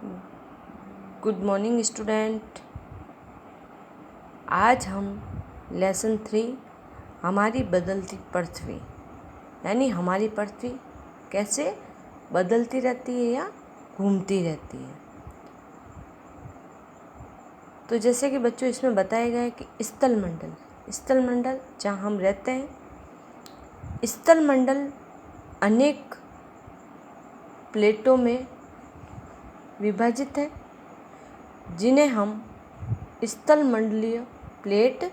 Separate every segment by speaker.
Speaker 1: Good morning student. आज हम lesson 3 हमारी बदलती पृथ्वी यानी हमारी पृथ्वी कैसे बदलती रहती है या घूमती रहती है। तो जैसे कि बच्चों इसमें बताया गया है कि स्थलमंडल जहाँ हम रहते हैं, स्थलमंडल अनेक प्लेटों में विभाजित है जिन्हें हम स्थलमंडलीय प्लेट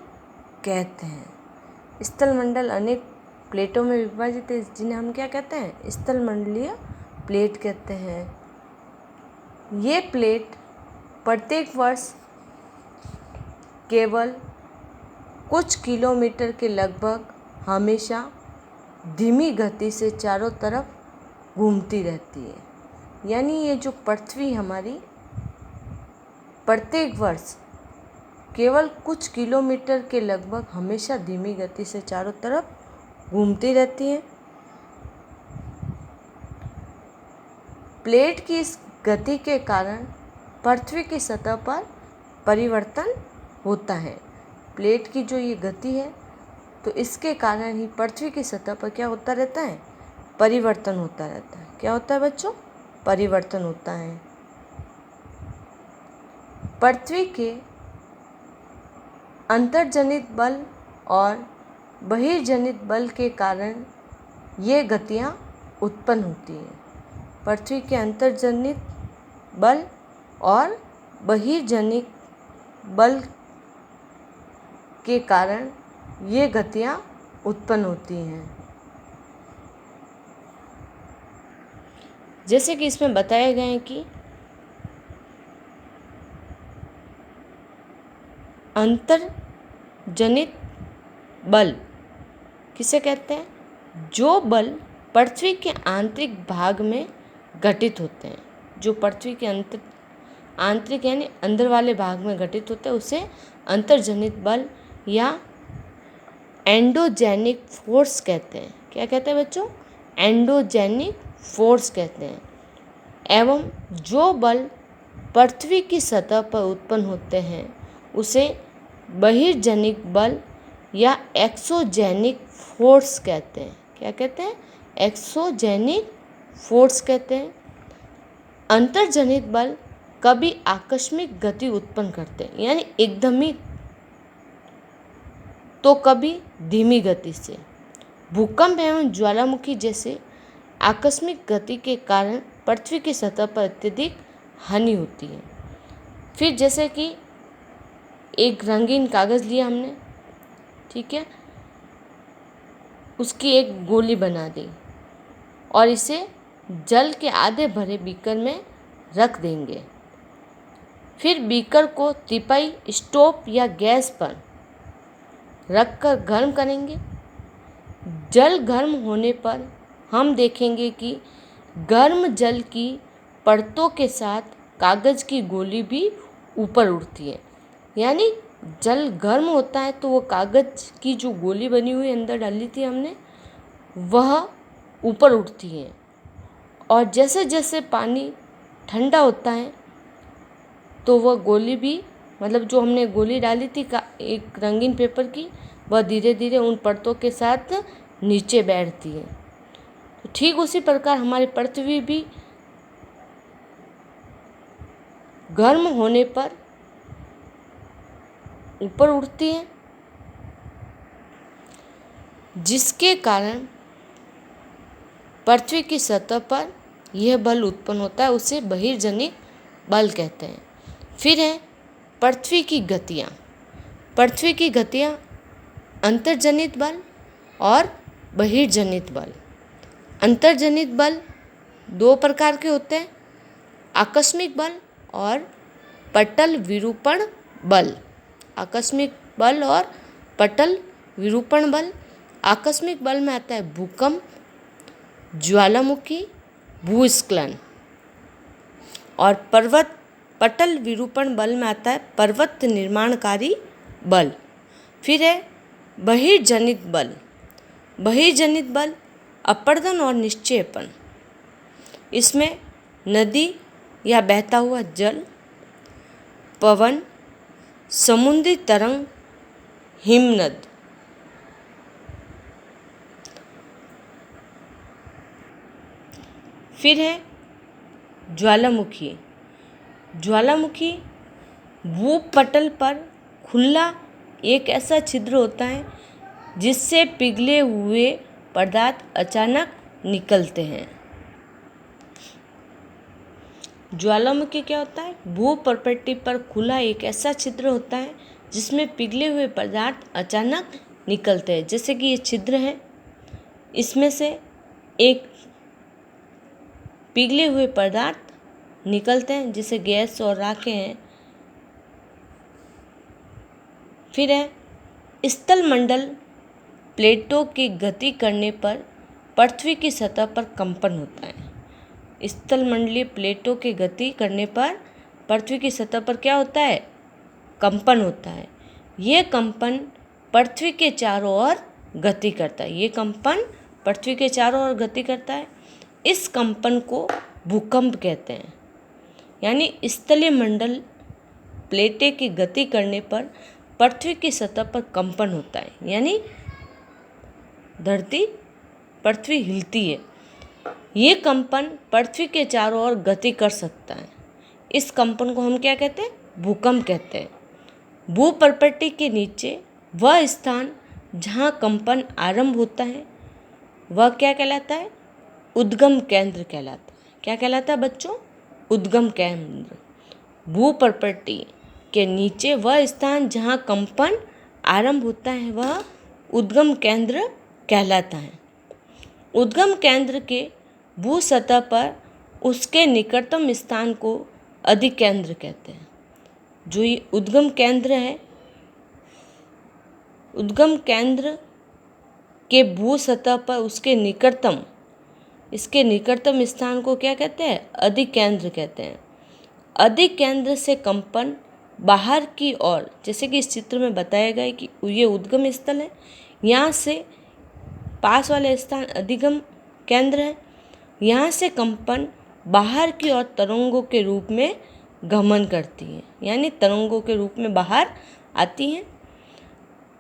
Speaker 1: कहते हैं। स्थलमंडल अनेक प्लेटों में विभाजित है जिन्हें हम क्या कहते हैं? स्थलमंडलीय प्लेट कहते हैं। ये प्लेट प्रत्येक वर्ष केवल कुछ किलोमीटर के लगभग हमेशा धीमी गति से चारों तरफ घूमती रहती है। यानी ये जो पृथ्वी हमारी प्रत्येक वर्ष केवल कुछ किलोमीटर के लगभग हमेशा धीमी गति से चारों तरफ घूमती रहती है। प्लेट की इस गति के कारण पृथ्वी की सतह पर परिवर्तन होता है। प्लेट की जो ये गति है तो इसके कारण ही पृथ्वी की सतह पर क्या होता रहता है? परिवर्तन होता रहता है। क्या होता है बच्चों? परिवर्तन होता है। पृथ्वी के अंतर्जनित बल और बहिर्जनित बल के कारण ये गतियाँ उत्पन्न होती हैं। पृथ्वी के अंतर्जनित बल और बहिर्जनित बल के कारण ये गतियाँ उत्पन्न होती हैं। जैसे कि इसमें बताया गया है कि अंतर्जनित बल किसे कहते हैं? जो बल पृथ्वी के आंतरिक भाग में घटित होते हैं। जो पृथ्वी के आंतरिक यानी अंदर वाले भाग में घटित होते हैं उसे अंतर्जनित बल या एंडोजेनिक फोर्स कहते हैं। क्या कहते हैं बच्चों? एंडोजेनिक फोर्स कहते हैं। एवं जो बल पृथ्वी की सतह पर उत्पन्न होते हैं उसे बहिर्जनिक बल या एक्सोजेनिक फोर्स कहते हैं। क्या कहते हैं? एक्सोजेनिक फोर्स कहते हैं। अंतर्जनित बल कभी आकस्मिक गति उत्पन्न करते हैं यानी एकदम ही, तो कभी धीमी गति से। भूकंप एवं ज्वालामुखी जैसे आकस्मिक गति के कारण पृथ्वी की सतह पर अत्यधिक हानि होती है। फिर जैसे कि एक रंगीन कागज़ लिया हमने, ठीक है, उसकी एक गोली बना दी और इसे जल के आधे भरे बीकर में रख देंगे। फिर बीकर को तिपाई, स्टोव या गैस पर रखकर गर्म करेंगे। जल गर्म होने पर हम देखेंगे कि गर्म जल की परतों के साथ कागज़ की गोली भी ऊपर उठती है। यानी जल गर्म होता है तो वो कागज़ की जो गोली बनी हुई अंदर डाली थी हमने, वह ऊपर उठती है। और जैसे जैसे पानी ठंडा होता है तो वह गोली भी, मतलब जो हमने गोली डाली थी एक रंगीन पेपर की, वह धीरे धीरे उन परतों के साथ नीचे बैठती है। तो ठीक उसी प्रकार हमारी पृथ्वी भी गर्म होने पर ऊपर उठती है, जिसके कारण पृथ्वी की सतह पर यह बल उत्पन्न होता है, उसे बहिर्जनिक बल कहते हैं। फिर है पृथ्वी की गतियाँ। पृथ्वी की गतियाँ अंतर्जनित बल और बहिर्जनित बल। अंतर्जनित बल 2 प्रकार के होते हैं, आकस्मिक बल और पटल विरूपण बल। आकस्मिक बल और पटल विरूपण बल। आकस्मिक बल में आता है भूकंप, ज्वालामुखी, भूस्खलन। और पटल विरूपण बल में आता है पर्वत निर्माणकारी बल। फिर है बहिर्जनित बल। बहिर्जनित बल अपर्दन और निक्षेपण। इसमें नदी या बहता हुआ जल, पवन, समुद्री तरंग, हिमनद। फिर है ज्वालामुखी। ज्वालामुखी भूपटल पर खुला एक ऐसा छिद्र होता है जिससे पिघले हुए पदार्थ अचानक निकलते हैं। ज्वालामुखी क्या होता है? भूपर्पटी पर खुला एक ऐसा छिद्र होता है जिसमें पिघले हुए पदार्थ अचानक निकलते हैं। जैसे कि ये छिद्र है, इसमें से एक पिघले हुए पदार्थ निकलते हैं जैसे गैस और राखें हैं। फिर है स्थल मंडल प्लेटों की गति करने पर पृथ्वी की सतह पर कंपन होता है। स्थल मंडलीय प्लेटों की गति करने पर पृथ्वी की सतह पर क्या होता है? कंपन होता है। ये कंपन पृथ्वी के चारों ओर गति करता है। ये कंपन पृथ्वी के चारों ओर गति करता है। इस कंपन को भूकंप कहते हैं। यानी स्थलीय मंडल प्लेटें की गति करने पर पृथ्वी की सतह पर कंपन होता है, यानी धरती पृथ्वी हिलती है। ये कंपन पृथ्वी के चारों ओर गति कर सकता है। इस कंपन को हम क्या कहते हैं? भूकंप कहते हैं। भूपर्पटी के नीचे वह स्थान जहाँ कंपन आरंभ होता है वह क्या कहलाता है? उद्गम केंद्र कहलाता है। क्या कहलाता है बच्चों? उद्गम केंद्र। भूपर्पटी के नीचे वह स्थान जहाँ कंपन आरंभ होता है वह उद्गम केंद्र कहलाता है। उद्गम केंद्र के भू सतह पर उसके निकटतम स्थान को अधिकेंद्र कहते हैं। जो ये उद्गम केंद्र है, उद्गम केंद्र के भू सतह पर इसके निकटतम स्थान को क्या कहते हैं? अधिकेंद्र कहते हैं। अधिकेंद्र से कंपन बाहर की ओर, जैसे कि इस चित्र में बताया गया है कि ये उद्गम स्थल है, यहाँ से पास वाले स्थान अधिगम केंद्र है। यहाँ से कंपन बाहर की ओर तरंगों के रूप में गमन करती है, यानी तरंगों के रूप में बाहर आती हैं।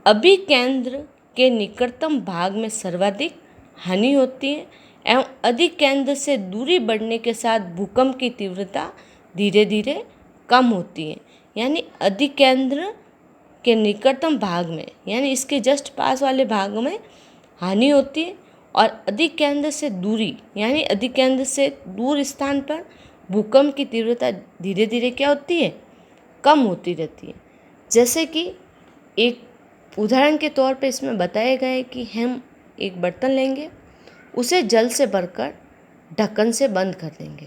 Speaker 1: अभिकेंद्र के निकटतम भाग में सर्वाधिक हानि होती है एवं अधिकेंद्र से दूरी बढ़ने के साथ भूकंप की तीव्रता धीरे धीरे कम होती है। यानी अधिकेंद्र के निकटतम भाग में, यानी इसके जस्ट पास वाले भाग में हानि होती है, और अधिकेंद्र से दूरी, यानी अधिकेंद्र से दूर स्थान पर भूकंप की तीव्रता धीरे धीरे क्या होती है? कम होती रहती है। जैसे कि एक उदाहरण के तौर पे इसमें बताया गया है कि हम एक बर्तन लेंगे, उसे जल से भरकर ढक्कन से बंद कर देंगे।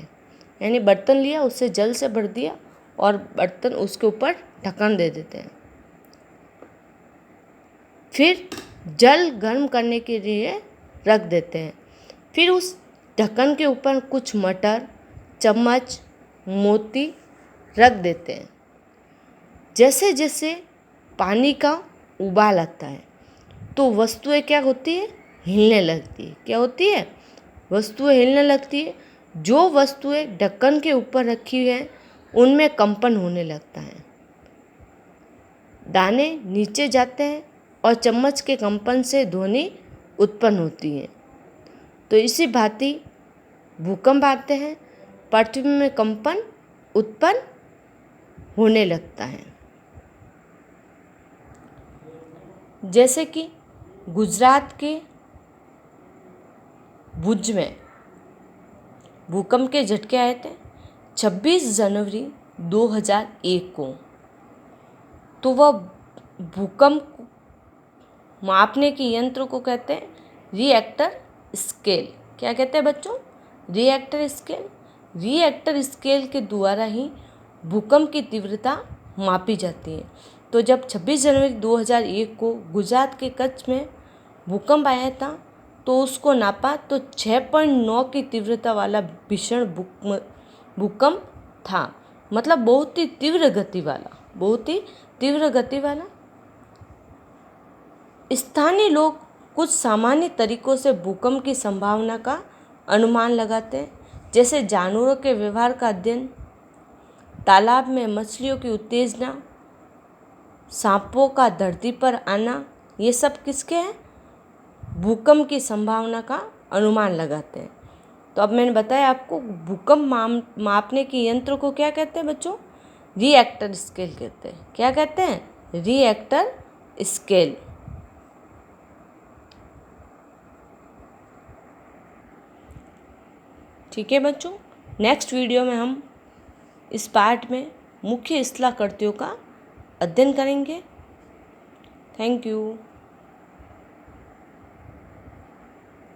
Speaker 1: यानी बर्तन लिया, उससे जल से भर दिया और बर्तन उसके ऊपर ढक्कन दे देते हैं। फिर जल गर्म करने के लिए रख देते हैं। फिर उस ढक्कन के ऊपर कुछ मटर, चम्मच, मोती रख देते हैं। जैसे जैसे पानी का उबाल आता है तो वस्तुएं क्या होती है? हिलने लगती है। क्या होती है? वस्तुएं हिलने लगती है। जो वस्तुएं ढक्कन के ऊपर रखी हुई हैं उनमें कंपन होने लगता है। दाने नीचे जाते हैं और चम्मच के कंपन से ध्वनि उत्पन्न होती है। तो इसी भांति भूकंप आते हैं, पृथ्वी में कंपन उत्पन्न होने लगता है। जैसे कि गुजरात के भुज में भूकंप के झटके आए थे 26 जनवरी 2001 को। तो वह भूकंप मापने के यंत्र को कहते हैं रिएक्टर स्केल। क्या कहते हैं बच्चों? Richter scale. रिएक्टर स्केल के द्वारा ही भूकंप की तीव्रता मापी जाती है। तो जब 26 जनवरी 2001 को गुजरात के कच्छ में भूकंप आया था तो उसको नापा तो 6.9 की तीव्रता वाला भीषण भूकंप था। मतलब बहुत ही तीव्र गति वाला। स्थानीय लोग कुछ सामान्य तरीकों से भूकंप की संभावना का अनुमान लगाते हैं, जैसे जानवरों के व्यवहार का अध्ययन, तालाब में मछलियों की उत्तेजना, सांपों का धरती पर आना, ये सब किसके हैं? भूकंप की संभावना का अनुमान लगाते हैं। तो अब मैंने बताया आपको, भूकंप मापने के यंत्र को क्या कहते हैं बच्चों? रिएक्टर स्केल कहते हैं। क्या कहते हैं? Richter scale. ठीक है बच्चों, नेक्स्ट वीडियो में हम इस पार्ट में मुख्य स्थलाकृतियों का अध्ययन करेंगे। Thank you.